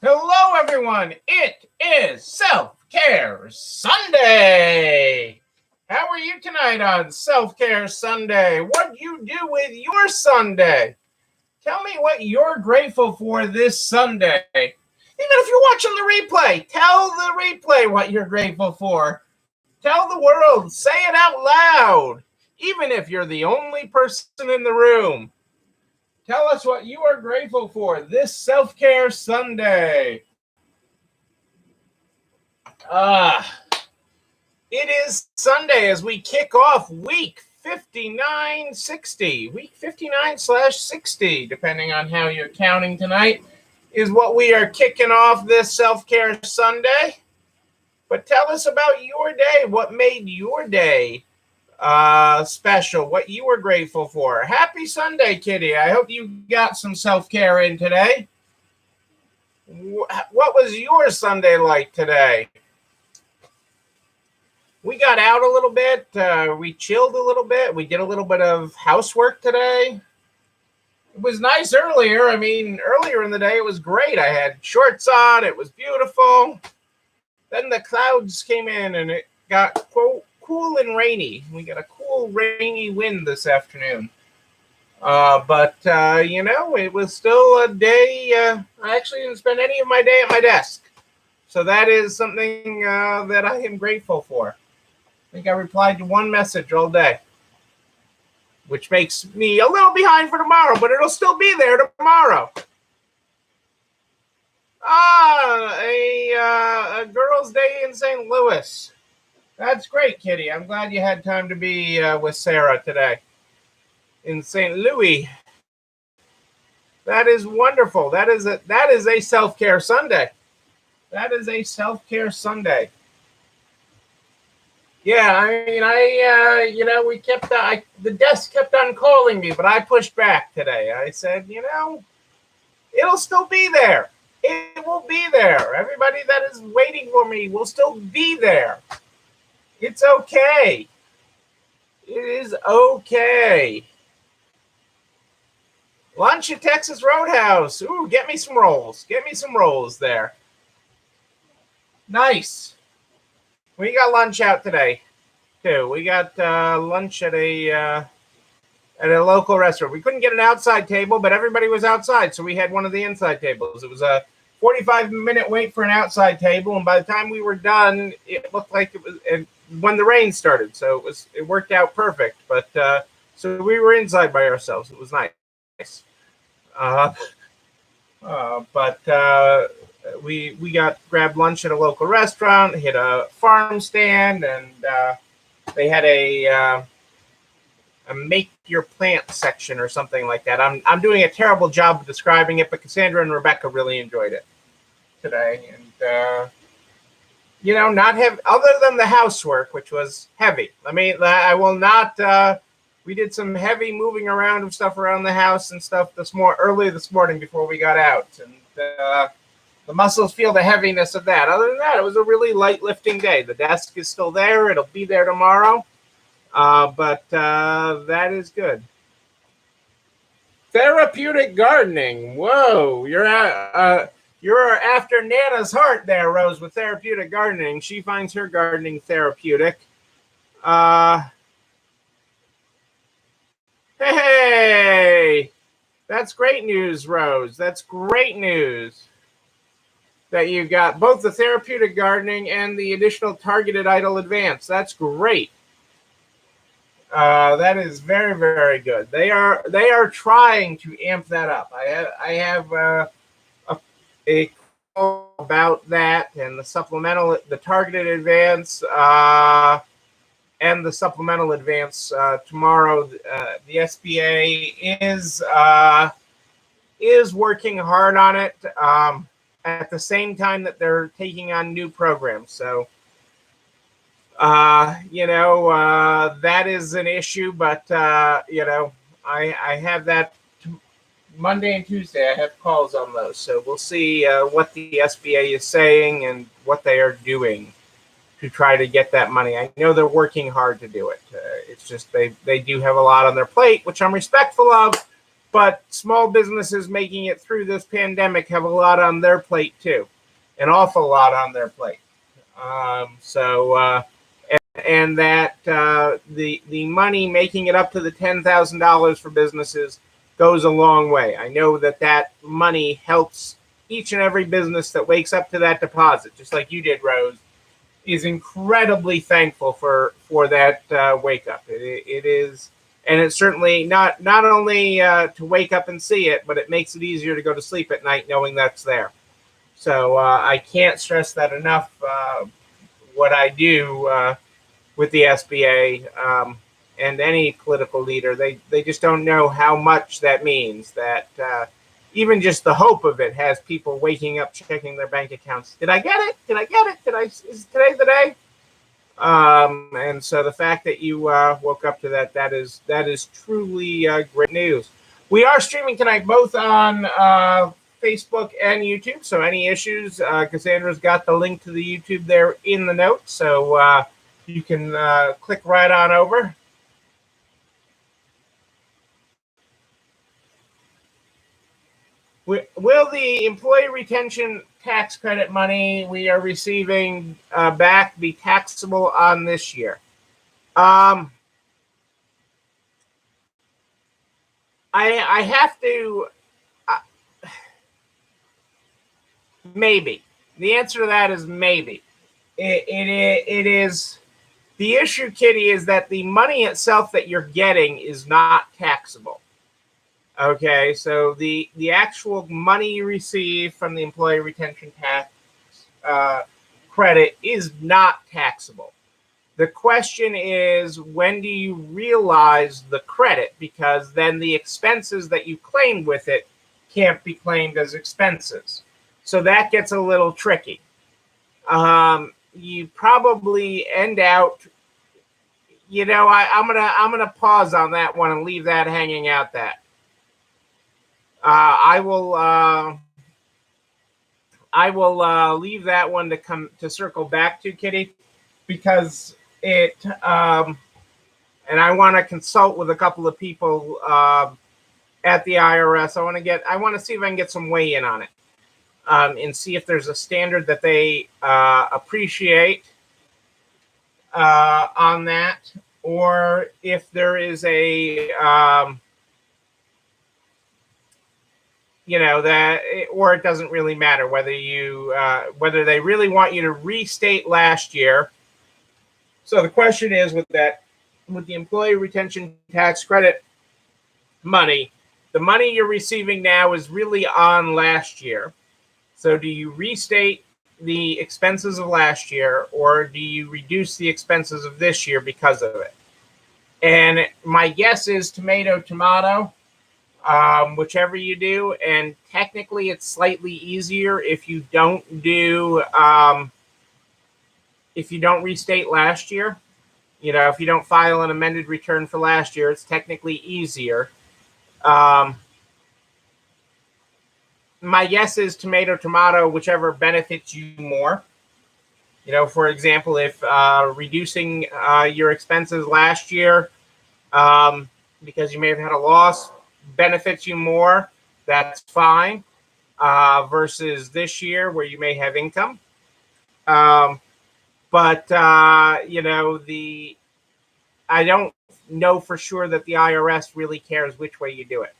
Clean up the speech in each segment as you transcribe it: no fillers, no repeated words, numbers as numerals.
Hello, everyone. It is Self-Care Sunday. How are you tonight on Self-Care Sunday? What do you do with your Sunday? Tell me what you're grateful for this Sunday. Even if you're watching the replay, tell the replay what you're grateful for. Tell the world, say it out loud, even if you're the only person in the room. Tell us what you are grateful for this Self-Care Sunday. It is Sunday as we kick off week 5960. Week 59/60, depending on how you're counting tonight, is what we are kicking off this Self-Care Sunday. But tell us about your day. What made your day special? What you were grateful for? Happy Sunday, Kitty. I hope you got some self-care in today. What was your Sunday like today? We got out a little bit. We chilled a little bit. We did a little bit of housework today. It was nice earlier. Earlier in the day, it was great. I had shorts on. It was beautiful. Then the clouds came in and it got cool and rainy. We got a cool, rainy wind this afternoon. But it was still a day. I actually didn't spend any of my day at my desk. So that is something that I am grateful for. I think I replied to one message all day, which makes me a little behind for tomorrow, but it'll still be there tomorrow. A girls' day in St. Louis. That's great, Kitty. I'm glad you had time to be with Sarah today in St. Louis. That is wonderful. That is a self-care Sunday. That is a self-care Sunday. Yeah, the desk kept on calling me, but I pushed back today. I said, it'll still be there. It will be there. Everybody that is waiting for me will still be there. It's okay. It is okay. Lunch at Texas Roadhouse. Ooh, get me some rolls. Get me some rolls there. Nice. We got lunch out today, too. We got lunch at a local restaurant. We couldn't get an outside table, but everybody was outside, so we had one of the inside tables. It was a 45-minute wait for an outside table, and by the time we were done, it looked like it was when the rain started. So it worked out perfect. But so we were inside by ourselves. It was nice. We grabbed lunch at a local restaurant, hit a farm stand, and they had a make your plant section or something like that. I'm doing a terrible job of describing it, but Cassandra and Rebecca really enjoyed it today. And not have, other than the housework, which was heavy. I will not. We did some heavy moving around of stuff around the house and stuff early this morning before we got out, and the muscles feel the heaviness of that. Other than that, it was a really light lifting day. The desk is still there. It'll be there tomorrow. But that is good. Therapeutic gardening. Whoa, you're after Nana's heart there, Rose, with therapeutic gardening. She finds her gardening therapeutic. Hey, that's great news, Rose. That's great news that you got both the therapeutic gardening and the additional targeted idle advance. That's great. That is very, very good. They are trying to amp that up. I have a call about that and the targeted advance and the supplemental advance tomorrow. The SBA is working hard on it at the same time that they're taking on new programs. So. That is an issue, but I have that Monday and Tuesday. I have calls on those, so we'll see what the SBA is saying and what they are doing to try to get that money. I know they're working hard to do it. It's just they do have a lot on their plate, which I'm respectful of, But small businesses making it through this pandemic have a lot on their plate too, an awful lot on their plate. And that the money making it up to the $10,000 for businesses goes a long way. I know that money helps each and every business that wakes up to that deposit, just like you did, Rose, is incredibly thankful for that wake up. It is, and it's certainly not only to wake up and see it, but it makes it easier to go to sleep at night knowing that's there. So I can't stress that enough. What I do with the SBA and any political leader, they just don't know how much that means. That even just the hope of it has people waking up, checking their bank accounts. Did I get it? Did I get it? Is today the day? And so the fact that you woke up to that is truly great news. We are streaming tonight both on Facebook and YouTube. So any issues, Cassandra's got the link to the YouTube there in the notes. So you can click right on over. Will the employee retention tax credit money we are receiving back be taxable on this year? I have to. Maybe. The answer to that is maybe. It is. The issue, Kitty, is that the money itself that you're getting is not taxable. Okay, so the actual money you receive from the employee retention tax credit is not taxable. The question is, when do you realize the credit? Because then the expenses that you claimed with it can't be claimed as expenses. So that gets a little tricky. You probably end out, I'm gonna pause on that one and leave that hanging out. That I will leave that one to circle back to, Kitty, because it and I want to consult with a couple of people at the IRS. I want to see if I can get some weigh in on it. And see if there's a standard that they appreciate on that, or if there is a, or it doesn't really matter whether they really want you to restate last year. So the question is with the employee retention tax credit money, the money you're receiving now is really on last year. So do you restate the expenses of last year, or do you reduce the expenses of this year because of it? And my guess is tomato, whichever you do. And technically, it's slightly easier if you don't restate last year. If you don't file an amended return for last year, it's technically easier. My guess is tomato, whichever benefits you more. For example, if reducing your expenses last year because you may have had a loss benefits you more, that's fine, versus this year where you may have income. But I don't know for sure that the IRS really cares which way you do it.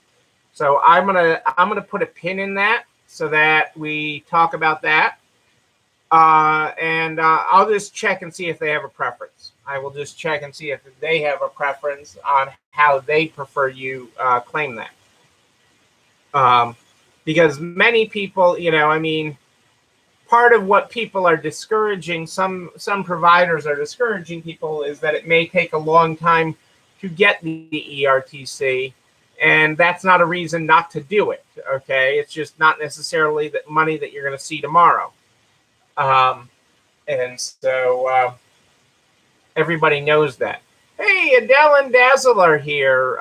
So I'm gonna put a pin in that so that we talk about that, and I'll just check and see if they have a preference. I will just check and see if they have a preference on how they prefer you claim that, because many people, part of what people are discouraging, some providers are discouraging people, is that it may take a long time to get the ERTC. And that's not a reason not to do it, okay? It's just not necessarily the money that you're going to see tomorrow. And so everybody knows that. Hey, Adele and Dazzle are here.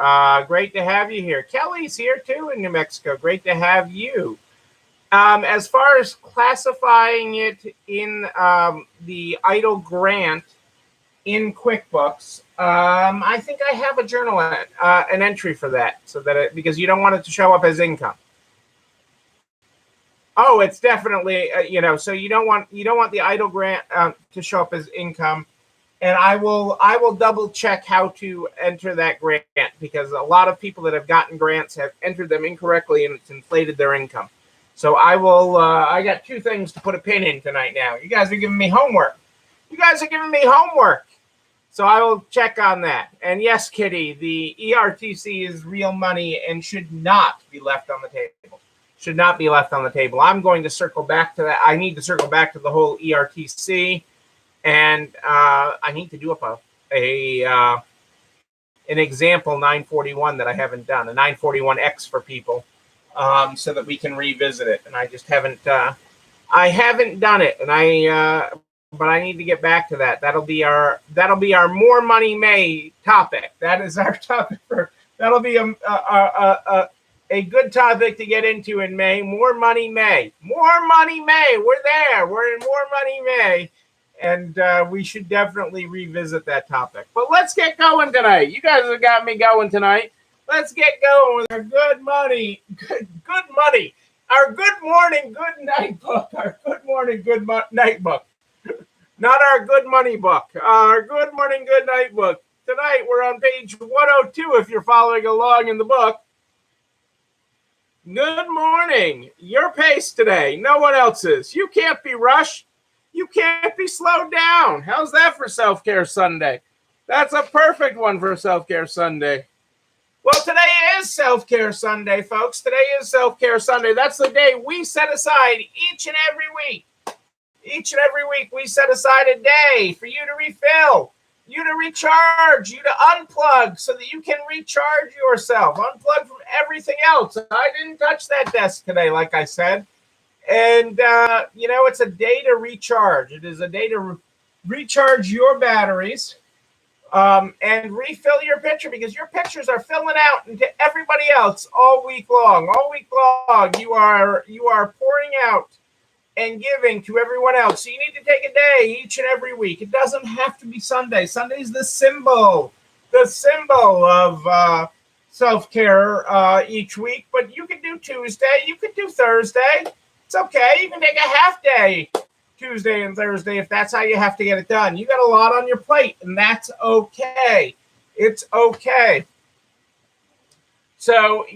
Great to have you here. Kelly's here, too, in New Mexico. Great to have you. As far as classifying it in the EIDL grant in QuickBooks, I think I have a journal, an entry for that, so that because you don't want it to show up as income. Oh, it's definitely so you don't want the idle grant to show up as income, and I will double check how to enter that grant, because a lot of people that have gotten grants have entered them incorrectly and it's inflated their income. So I will. I got two things to put a pin in tonight. Now you guys are giving me homework. So I will check on that. And yes, Kitty, the ERTC is real money and should not be left on the table. I'm going to circle back to that. I need to circle back to the whole ERTC, and I need to do up an example 941 that I haven't done, a 941X for people, so that we can revisit it. And I just haven't. I haven't done it, and but I need to get back to that. That'll be our More Money May topic. That is our topic that'll be a good topic to get into in May. More Money May. We're there. We're in More Money May, and we should definitely revisit that topic. But let's get going tonight. You guys have got me going tonight. Let's get going with our good money. Our good morning, good night book. Our good morning, good night book. Not our good money book. Our good morning, good night book. Tonight we're on page 102 if you're following along in the book. Good morning. Your pace today. No one else's. You can't be rushed. You can't be slowed down. How's that for Self-Care Sunday? That's a perfect one for Self-Care Sunday. Well, today is Self-Care Sunday, folks. Today is Self-Care Sunday. That's the day we set aside each and every week. Each and every week, we set aside a day for you to refill, you to recharge, you to unplug so that you can recharge yourself. Unplug from everything else. I didn't touch that desk today, like I said. And, it's a day to recharge. It is a day to recharge your batteries and refill your pitcher, because your pitchers are filling out into everybody else all week long. All week long, you are pouring out and giving to everyone else. So you need to take a day each and every week. It doesn't have to be Sunday. Sunday's the symbol of self-care each week. But you can do Tuesday. You can do Thursday. It's okay. You can take a half day Tuesday and Thursday if that's how you have to get it done. You got a lot on your plate, and that's okay. It's okay. So,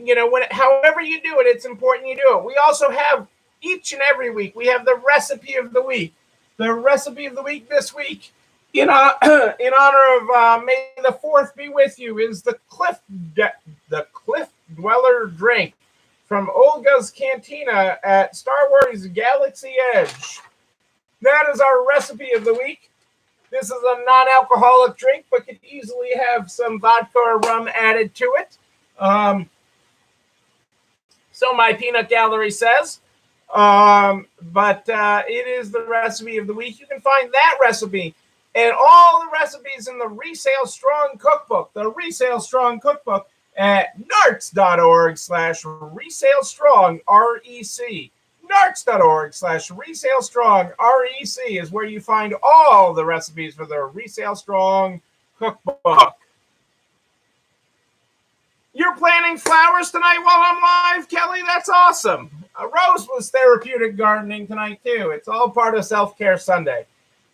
however you do it, it's important you do it. We also have each and every week, we have the recipe of the week. The recipe of the week this week, in honor of May the 4th be with you, is the Cliff Dweller drink from Olga's Cantina at Star Wars Galaxy Edge. That is our recipe of the week. This is a non-alcoholic drink, but could easily have some vodka or rum added to it. So my peanut gallery says. But it is the recipe of the week. You can find that recipe and all the recipes in the Resale Strong Cookbook. The Resale Strong Cookbook at narts.org/resalestrong, REC. narts.org/resalestrong, REC is where you find all the recipes for the Resale Strong Cookbook. You're planting flowers tonight while I'm live, Kelly? That's awesome. Rose was therapeutic gardening tonight, too. It's all part of Self-Care Sunday.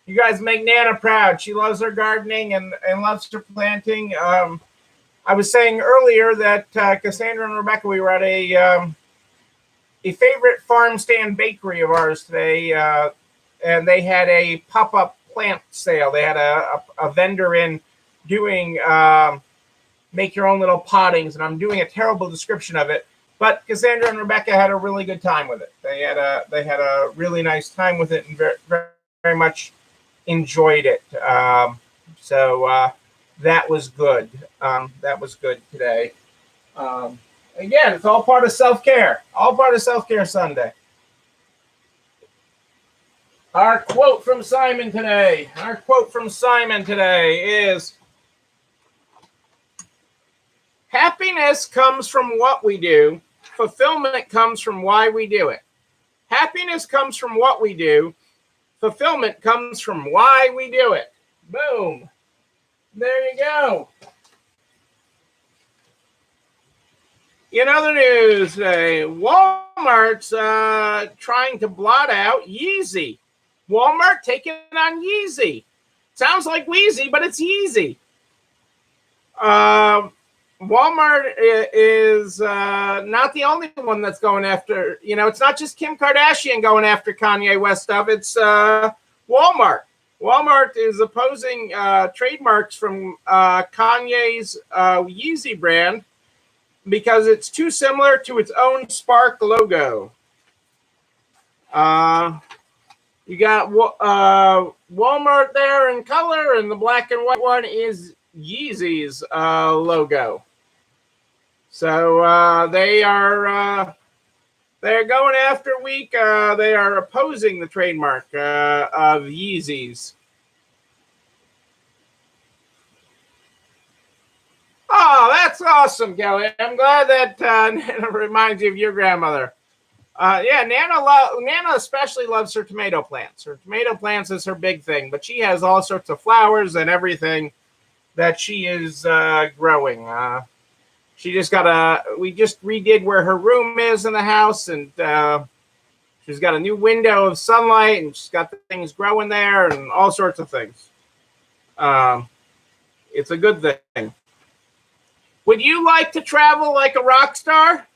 You guys make Nana proud. She loves her gardening and loves her planting. I was saying earlier that Cassandra and Rebecca, we were at a favorite farm stand bakery of ours today, and they had a pop-up plant sale. They had a vendor in doing make your own little pottings, and I'm doing a terrible description of it. But Cassandra and Rebecca had a really good time with it. They had a really nice time with it and very, very much enjoyed it. So that was good. That was good today. Again, it's all part of self-care. All part of Self-Care Sunday. Our quote from Simon today is, happiness comes from what we do. Fulfillment comes from why we do it. Happiness comes from what we do. Fulfillment comes from why we do it. Boom. There you go. In other news, Walmart's trying to blot out Yeezy. Walmart taking on Yeezy. Sounds like Wheezy, but it's Yeezy. Walmart is not the only one that's going after, it's not just Kim Kardashian going after Kanye West stuff. It's Walmart. Walmart is opposing trademarks from Kanye's Yeezy brand because it's too similar to its own Spark logo. You got Walmart there in color, and the black and white one is Yeezy's logo. So they're going after week. They are opposing the trademark of Yeezys. Oh, that's awesome, Kelly. I'm glad that Nana reminds you of your grandmother. Yeah, Nana especially loves her tomato plants. Her tomato plants is her big thing, but she has all sorts of flowers and everything that she is growing. We just redid where her room is in the house, and she's got a new window of sunlight, and she's got things growing there and all sorts of things. It's a good thing. Would you like to travel like a rock star?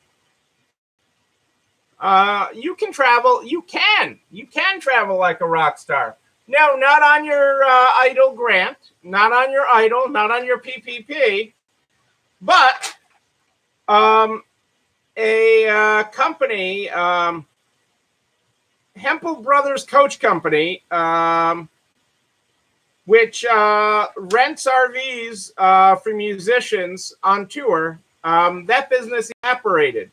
You can travel. You can travel like a rock star. No, not on your Idol grant, not on your Idol, not on your PPP, but a company, Hempel Brothers Coach Company, which rents RVs for musicians on tour. That business evaporated.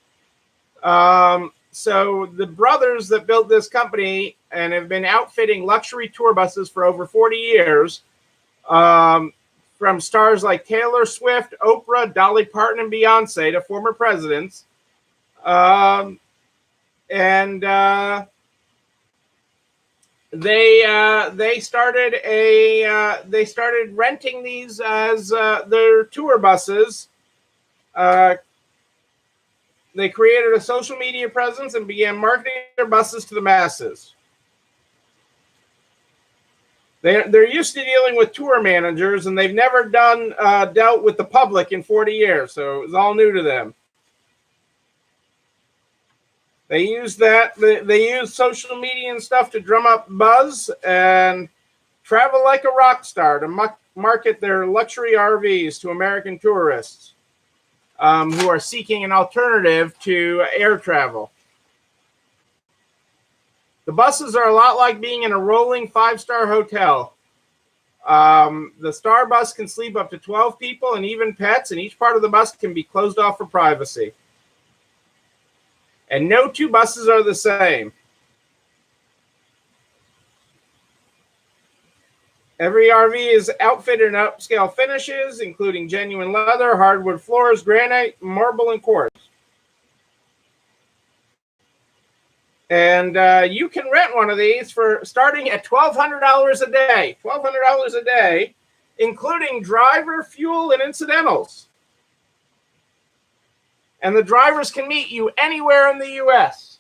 So the brothers that built this company and have been outfitting luxury tour buses for over 40 years, from stars like Taylor Swift, Oprah, Dolly Parton, and Beyonce to former presidents, they started renting these as their tour buses. They created a social media presence and began marketing their buses to the masses. They're used to dealing with tour managers, and they've never dealt with the public in 40 years, so it was all new to them. They use social media and stuff to drum up buzz and travel like a rock star to market their luxury RVs to American tourists who are seeking an alternative to air travel. The buses are a lot like being in a rolling 5-star hotel. The Star Bus can sleep up to 12 people and even pets, and each part of the bus can be closed off for privacy. And no two buses are the same. Every RV is outfitted in upscale finishes, including genuine leather, hardwood floors, granite, marble, and quartz. And you can rent one of these for starting at $1,200 a day. $1,200 a day, including driver, fuel, and incidentals. And the drivers can meet you anywhere in the U.S.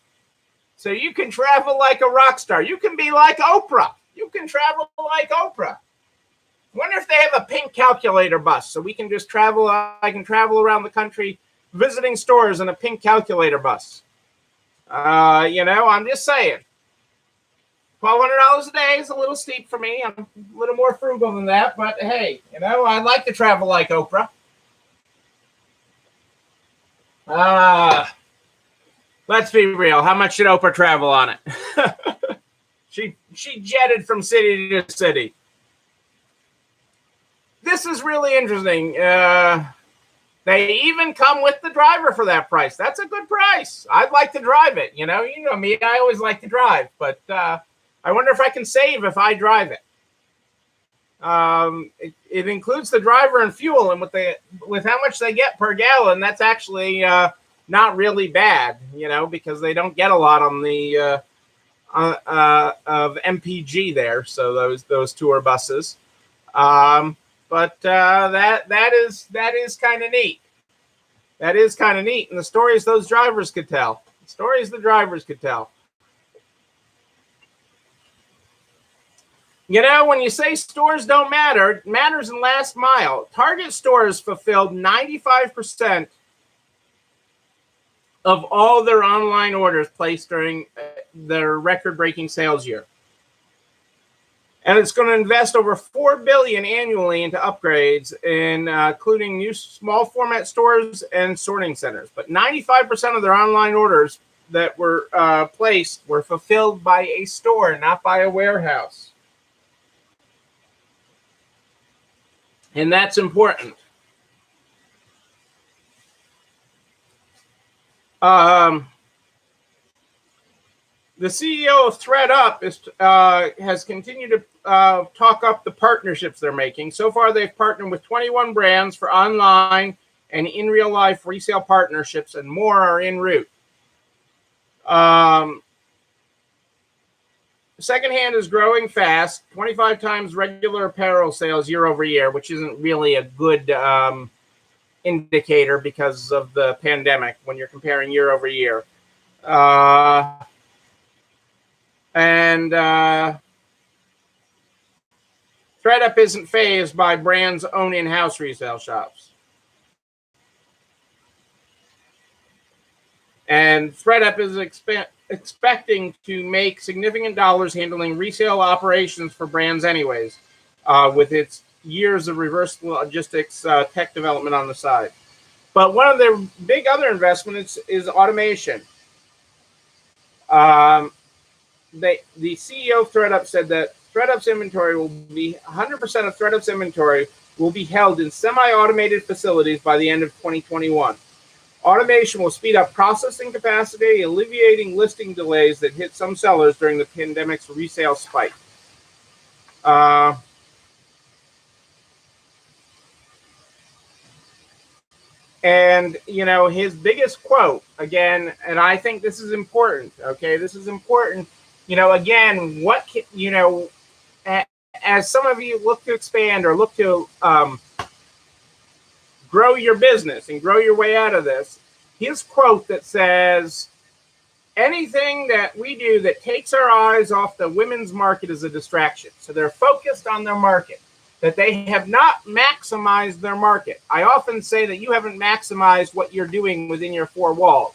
So you can travel like a rock star. You can be like Oprah. You can travel like Oprah. I wonder if they have a pink calculator bus so we can just travel. I can travel around the country visiting stores in a pink calculator bus. I'm just saying. $1,200 a day is a little steep for me. I'm a little more frugal than that, but hey, I'd like to travel like Oprah. Let's be real. How much did Oprah travel on it? She jetted from city to city. This is really interesting. They even come with the driver for that price. That's a good price. I'd like to drive it. You know me. I always like to drive, but I wonder if I can save if I drive it. It includes the driver and fuel, and with how much they get per gallon, that's actually not really bad. Because they don't get a lot on the of MPG there. So those tour buses. But that is kind of neat. That is kind of neat. And the stories those drivers could tell. Stories the drivers could tell. You know, when you say stores don't matter, it matters in last mile. Target stores fulfilled 95% of all their online orders placed during their record-breaking sales year. And it's going to invest over $4 billion annually into upgrades, including new small format stores and sorting centers. But 95% of their online orders that were placed were fulfilled by a store, not by a warehouse. And that's important. The CEO of ThreadUp has continued to talk up the partnerships they're making. So far, they've partnered with 21 brands for online and in real life resale partnerships, and more are en route. Secondhand is growing fast, 25 times regular apparel sales year over year, which isn't really a good indicator because of the pandemic when you're comparing year over year. ThreadUp isn't fazed by brands' own in-house resale shops. And ThreadUp is expecting to make significant dollars handling resale operations for brands anyways, with its years of reverse logistics tech development on the side. But one of their big other investments is automation. The CEO of ThreadUp said that ThreadUp's inventory will be 100% of ThreadUp's inventory will be held in semi-automated facilities by the end of 2021. Automation will speed up processing capacity, alleviating listing delays that hit some sellers during the pandemic's resale spike. And, you know, his biggest quote, again, and I think this is important, okay? This is important. You know, again, as some of you look to expand or look to grow your business and grow your way out of this, his quote that says, anything that we do that takes our eyes off the women's market is a distraction. So they're focused on their market, that they have not maximized their market. I often say that you haven't maximized what you're doing within your four walls.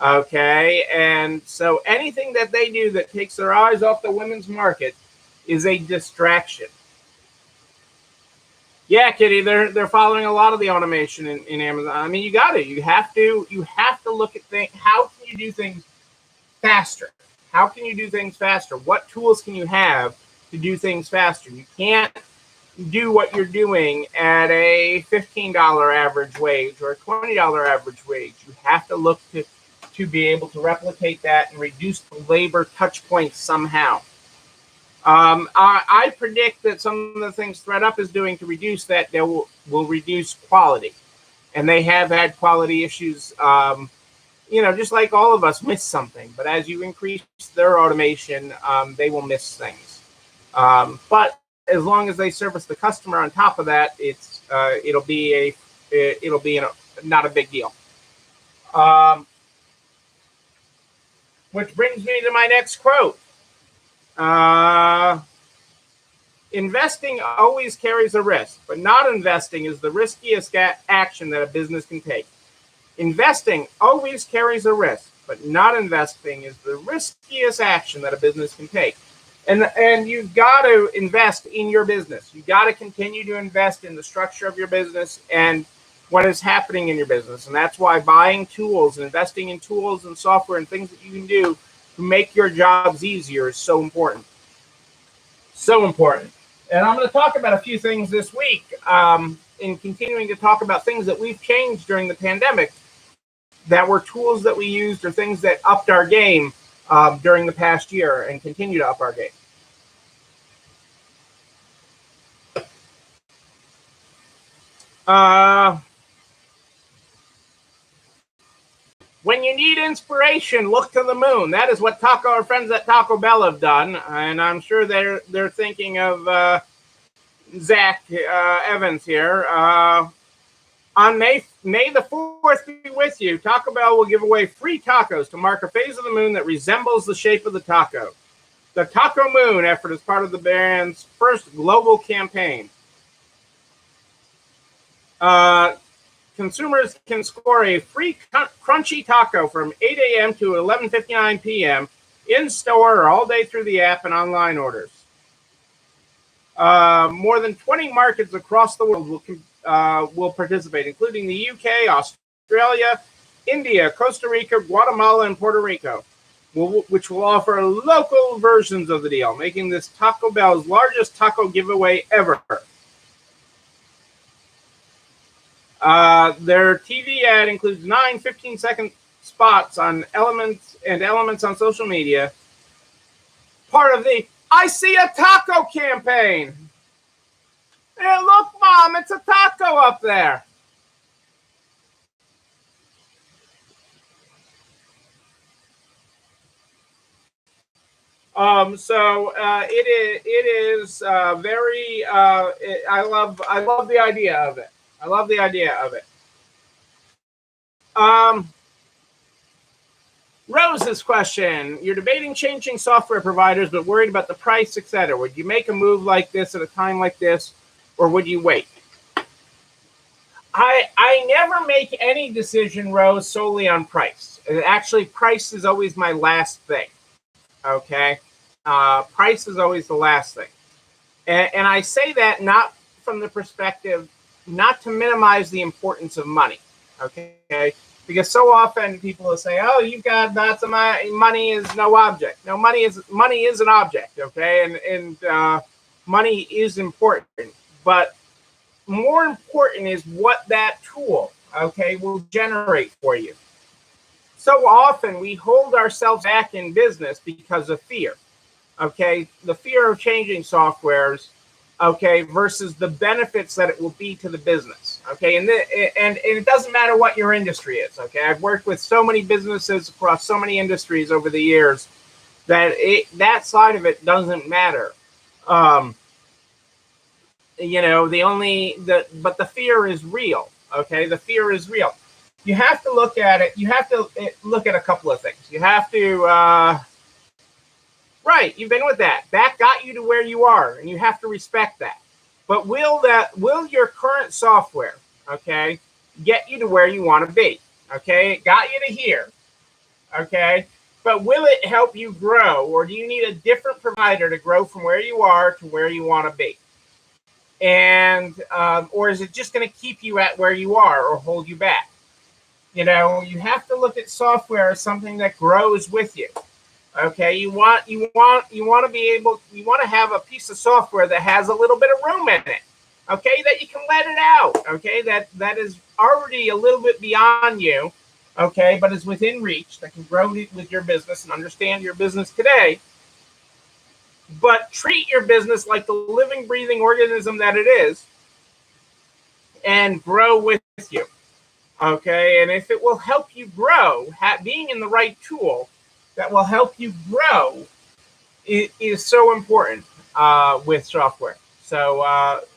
Okay, and so anything that they do that takes their eyes off the women's market is a distraction. Yeah, Kitty, they're following a lot of the automation in Amazon. I mean, you have to look at things. How can you do things faster? How can you do things faster? What tools can you have to do things faster? You can't do what you're doing at a $15 average wage or a $20 average wage. You have to look to be able to replicate that and reduce the labor touch points somehow. I predict that some of the things ThreadUp is doing to reduce that, they will reduce quality. And they have had quality issues, just like all of us miss something. But as you increase their automation, they will miss things. But as long as they service the customer on top of that, it'll be not a big deal. Which brings me to my next quote. Investing always carries a risk, but not investing is the riskiest action that a business can take. Investing always carries a risk, but not investing is the riskiest action that a business can take. And you've got to invest in your business. You've got to continue to invest in the structure of your business and what is happening in your business. And that's why buying tools and investing in tools and software and things that you can do to make your jobs easier is so important. So important. And I'm going to talk about a few things this week in continuing to talk about things that we've changed during the pandemic that were tools that we used or things that upped our game during the past year and continue to up our game. When you need inspiration, look to the moon. That is what our friends at Taco Bell have done, and I'm sure they're thinking of Zach Evans here. On May the 4th be with you, Taco Bell will give away free tacos to mark a phase of the moon that resembles the shape of the taco. The Taco Moon effort is part of the brand's first global campaign. Consumers can score a free crunchy taco from 8 a.m. to 11:59 p.m. in store or all day through the app and online orders. More than 20 markets across the world will participate, including the UK, Australia, India, Costa Rica, Guatemala, and Puerto Rico, which will offer local versions of the deal, making this Taco Bell's largest taco giveaway ever. Their TV ad includes 9 15-second spots on elements on social media, part of the I See a Taco campaign. Hey, look, Mom, it's a taco up there. It is very. I love the idea of it. I love the idea of it. Rose's question: you're debating changing software providers, but worried about the price, etc. Would you make a move like this at a time like this, or would you wait? I never make any decision, Rose, solely on price. Actually, price is always my last thing. Okay, price is always the last thing, and I say that not from the perspective, not to minimize the importance of money. Okay, because so often people will say, "Oh, you've got lots of money. Money is no object." No, money is an object. Okay, and money is important, but more important is what that tool, okay, will generate for you. So often we hold ourselves back in business because of fear, okay? The fear of changing softwares, okay, versus the benefits that it will be to the business, okay? And it doesn't matter what your industry is, okay? I've worked with so many businesses across so many industries over the years that that side of it doesn't matter. But the fear is real, okay? The fear is real. You have to look at it. You have to look at a couple of things. You have to, right, you've been with that. That got you to where you are, and you have to respect that. But will your current software, okay, get you to where you want to be? Okay, it got you to here, okay? But will it help you grow, or do you need a different provider to grow from where you are to where you want to be? And or is it just going to keep you at where you are or hold you back? You know, you have to look at software as something that grows with you. Okay, you want to be able, you want to have a piece of software that has a little bit of room in it. Okay, that you can let it out. Okay, that is already a little bit beyond you. Okay, but is within reach, that can grow with your business and understand your business today. But treat your business like the living, breathing organism that it is, and grow with you. Okay, and if it will help you grow, being in the right tool that will help you grow, it is so important with software. So,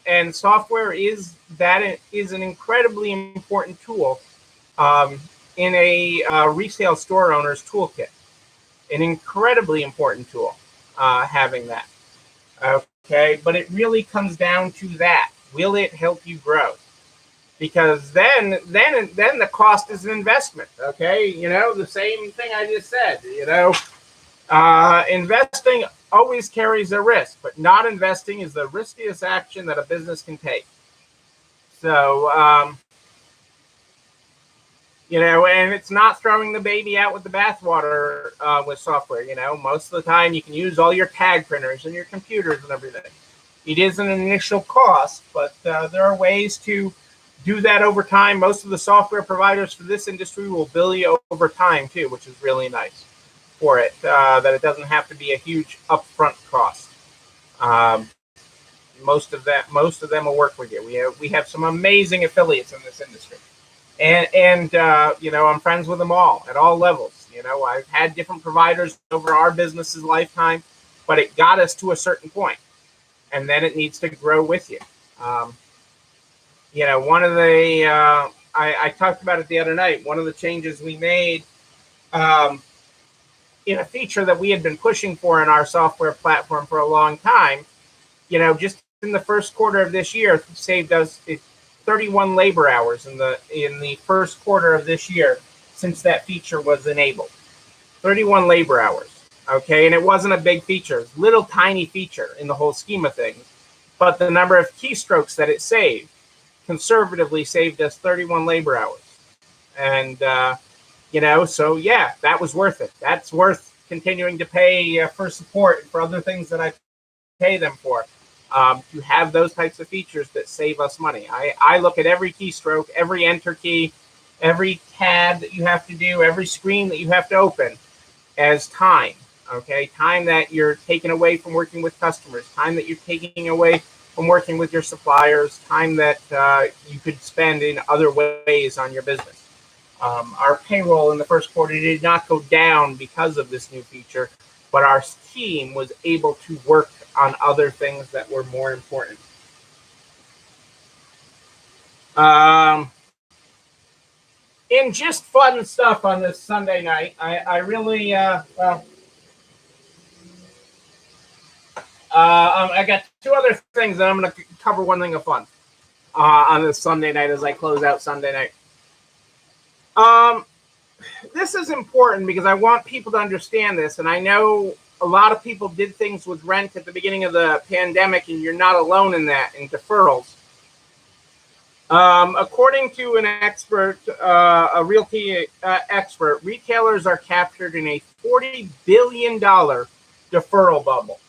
and software is an incredibly important tool in a resale store owner's toolkit. An incredibly important tool. Having that, okay, but it really comes down to that. Will it help you grow? Because then the cost is an investment. Okay, you know, the same thing I just said. You know, investing always carries a risk, but not investing is the riskiest action that a business can take. So, you know, and it's not throwing the baby out with the bathwater with software. You know, most of the time you can use all your tag printers and your computers and everything. It is an initial cost, but there are ways to do that over time. Most of the software providers for this industry will bill you over time too, which is really nice for it. That it doesn't have to be a huge upfront cost. Most of them will work with you. We have some amazing affiliates in this industry. And you know, I'm friends with them all at all levels. You know, I've had different providers over our business's lifetime, but it got us to a certain point. and then it needs to grow with you. One of the I talked about it the other night. One of the changes we made in a feature that we had been pushing for in our software platform for a long time, just in the first quarter of this year, saved us 31 labor hours in the first quarter of this year since that feature was enabled. 31 labor hours. Okay, and it wasn't a big feature. It's a little tiny feature in the whole scheme of things. But the number of keystrokes that it saved conservatively saved us 31 labor hours. And, so yeah, that was worth it. That's worth continuing to pay for support for other things that I pay them for. To have those types of features that save us money. I look at every keystroke, every enter key, every tab that you have to do, every screen that you have to open as time. Okay, time that you're taking away from working with customers, time that you're taking away from working with your suppliers, time that you could spend in other ways on your business. Our payroll in the first quarter did not go down because of this new feature, but our team was able to work on other things that were more important. In just fun stuff on this Sunday night, I really, I got two other things, and I'm going to cover one thing of fun on this Sunday night as I close out Sunday night. This is important because I want people to understand this, and I know a lot of people did things with rent at the beginning of the pandemic, and you're not alone in that, in deferrals. According to an expert, a realty expert, retailers are captured in a $40 billion deferral bubble.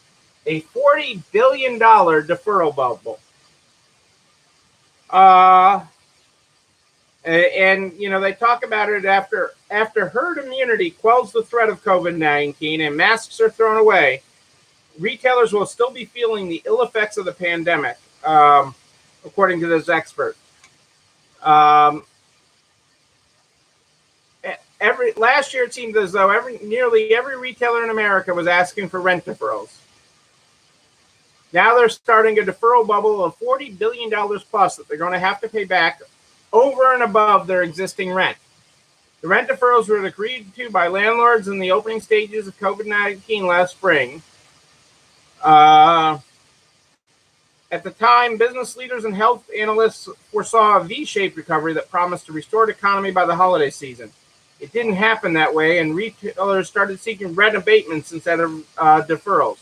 A $40 billion deferral bubble. And they talk about it after herd immunity quells the threat of COVID-19 and masks are thrown away, retailers will still be feeling the ill effects of the pandemic, according to this expert. Last year it seemed as though nearly every retailer in America was asking for rent deferrals. Now they're starting a deferral bubble of $40 billion plus that they're going to have to pay back over and above their existing rent. The rent deferrals were agreed to by landlords in the opening stages of COVID-19 last spring. At the time, business leaders and health analysts foresaw a V-shaped recovery that promised a restored economy by the holiday season. It didn't happen that way, and retailers started seeking rent abatements instead of deferrals.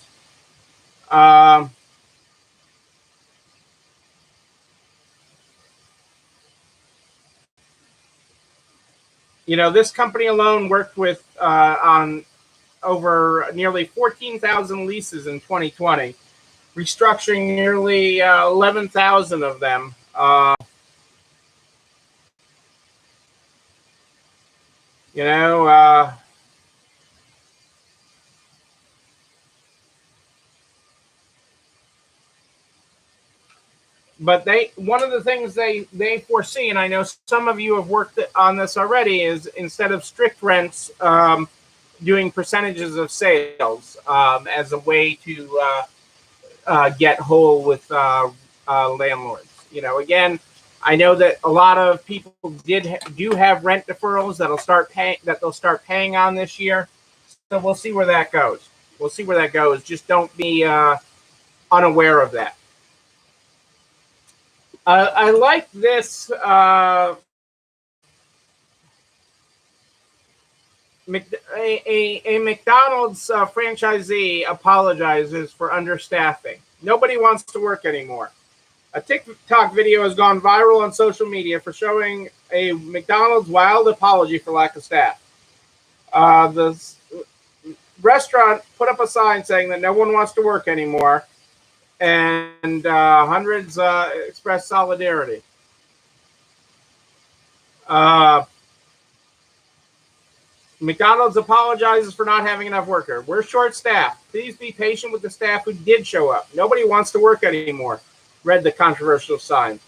This company alone worked with on over nearly 14,000 leases in 2020, restructuring nearly 11,000 of them. But one of the things they foresee, and I know some of you have worked on this already, is instead of strict rents, doing percentages of sales as a way to get whole with landlords. Again, I know that a lot of people do have rent deferrals that they'll start paying on this year. So we'll see where that goes. Just don't be unaware of that. I like this. A McDonald's franchisee apologizes for understaffing. Nobody wants to work anymore. A TikTok video has gone viral on social media for showing a McDonald's wild apology for lack of staff. The restaurant put up a sign saying that no one wants to work anymore, and hundreds expressed solidarity. McDonald's apologizes for not having enough workers. We're short-staffed. Please be patient with the staff who did show up. Nobody wants to work anymore, read the controversial sign.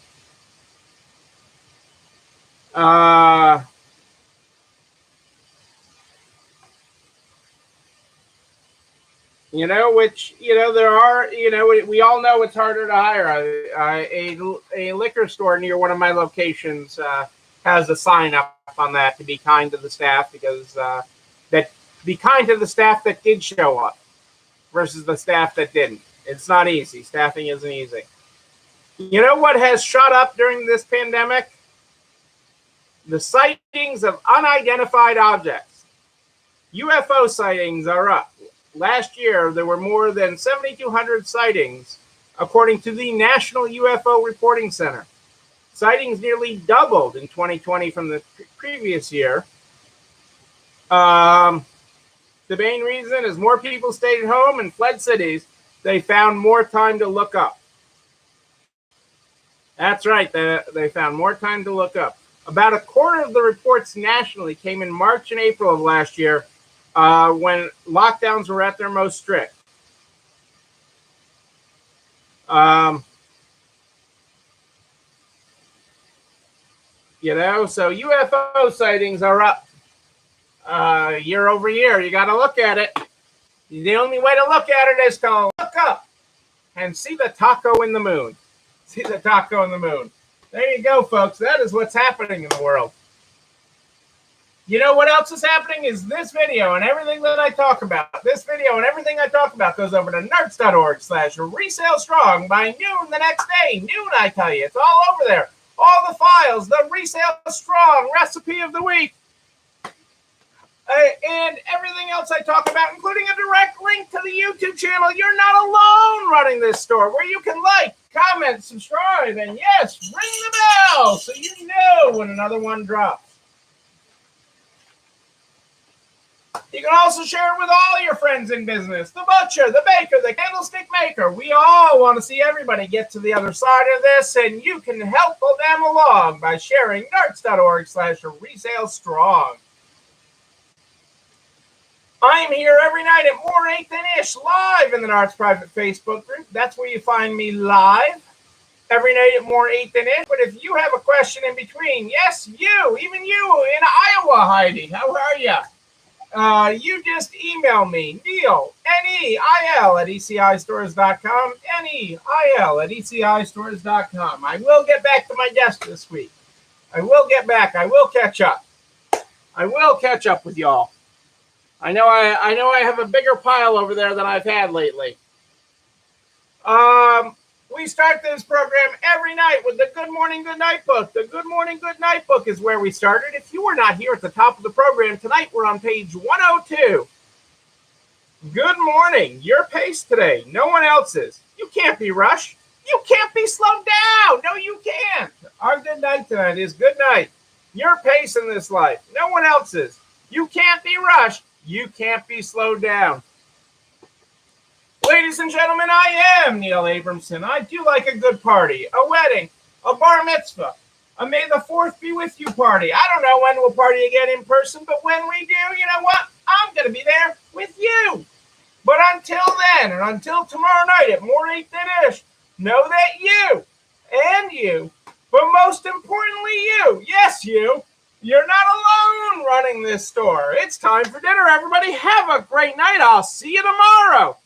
Which, there are, we all know it's harder to hire. A liquor store near one of my locations has a sign up on that to be kind to the staff, because that be kind to the staff that did show up versus the staff that didn't. It's not easy. Staffing isn't easy. You know what has shot up during this pandemic? The sightings of unidentified objects. UFO sightings are up. Last year, there were more than 7,200 sightings, according to the National UFO Reporting Center. Sightings nearly doubled in 2020 from the previous year. The main reason is more people stayed at home and fled cities. They found more time to look up. That's right, they found more time to look up. About a quarter of the reports nationally came in March and April of last year, when lockdowns were at their most strict. So UFO sightings are up year over year. You got to look at it. The only way to look at it is to look up and see the taco in the moon. See the taco in the moon. There you go, folks. That is what's happening in the world. You know what else is happening is this video and everything that I talk about. This video and everything I talk about goes over to nerds.org/resale strong by noon the next day. Noon, I tell you. It's all over there. All the files, the resale strong recipe of the week, and everything else I talk about, including a direct link to the YouTube channel. You're not alone running this store, where you can like, comment, subscribe, and yes, ring the bell so you know when another one drops. You can also share it with all your friends in business. The butcher, the baker, the candlestick maker. We all want to see everybody get to the other side of this, and you can help them along by sharing nerds.org/resale strong. I'm here every night at more 8 than ish, live in the Nards private Facebook group. That's where you find me live every night at more 8 than ish. But if you have a question in between, yes, you, even you in Iowa, Heidi, how are you? You just email me, Neil, N-E-I-L at ECIstores.com, N-E-I-L at ECIstores.com. I will get back to my desk this week. I will get back. I will catch up. I will catch up with y'all. I know I have a bigger pile over there than I've had lately. We start this program every night with the Good Morning, Good Night book. The Good Morning, Good Night book is where we started. If you were not here at the top of the program tonight, we're on page 102. Good morning. Your pace today. No one else's. You can't be rushed. You can't be slowed down. No, you can't. Our good night tonight is good night. Your pace in this life. No one else's. You can't be rushed. You can't be slowed down. Ladies and gentlemen, I am Neil Abramson. I do like a good party, a wedding, a bar mitzvah, a May the 4th be with you party. I don't know when we'll party again in person, but when we do, you know what? I'm going to be there with you. But until then, and until tomorrow night at more 8 than ish, know that you, and you, but most importantly you, yes you, you're not alone running this store. It's time for dinner, everybody. Have a great night. I'll see you tomorrow.